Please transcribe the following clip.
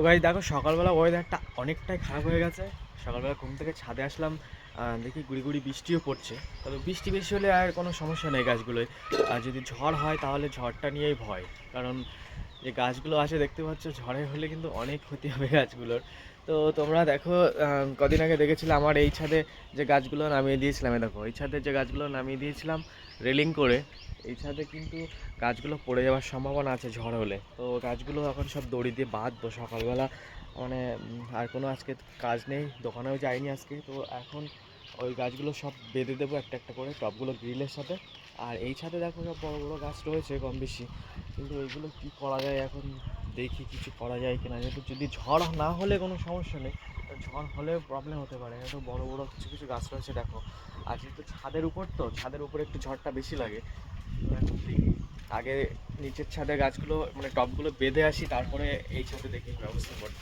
Guys দেখো সকালবেলা ওয়েদারটা অনেকটাই খারাপ হয়ে গেছে। সকালবেলা ঘুম থেকে ছাদে আসলাম, দেখি গুড়ি গুড়ি বৃষ্টিও পড়ছে। তবে বৃষ্টি বেশি হলে আর কোনো সমস্যা নেই গাছগুলোয়। আর যদি ঝড় হয় তাহলে ঝড়টা নিয়েই ভয়, কারণ যে গাছগুলো আছে দেখতে পাচ্ছ ঝড়ে হলে কিন্তু অনেক ক্ষতি হবে গাছগুলোর। তো তোমরা দেখো, কদিন আগে দেখেছিলে আমার এই ছাদে যে গাছগুলো নামিয়ে দিয়েছিলাম, দেখো এই ছাদে যে গাছগুলো নামিয়ে দিয়েছিলাম রেলিং করে, এই ছাদে কিন্তু গাছগুলো পড়ে যাওয়ার সম্ভাবনা আছে ঝড় হলে। তো গাছগুলো এখন সব দড়ি দিয়ে বাঁধবো সকালবেলা, মানে আর কোনো আজকে কাজ নেই, দোকানেও যাইনি আজকে, তো এখন ওই গাছগুলো সব বেঁধে দেবো একটা একটা করে টবগুলো গ্রিলের সাথে। আর এই ছাদে দেখো সব বড়ো বড়ো গাছ রয়েছে কম বেশি, কিন্তু এগুলো কি করা যায় এখন, দেখি কিছু করা যায় কিনা। যেহেতু যদি ঝড় না হলে কোনো সমস্যা নেই, ঝড় হলে প্রবলেম হতে পারে। এত বড় বড় কিছু কিছু গাছ রয়েছে দেখো। আর যেহেতু ছাদের উপর, তো ছাদের উপরে একটু ঝড়টা বেশি লাগে। তো এখন দেখি আগে নিচের ছাদের গাছগুলো মানে টবগুলো বেঁধে আসি, তারপরে এই ছাদে দেখি ব্যবস্থা করতে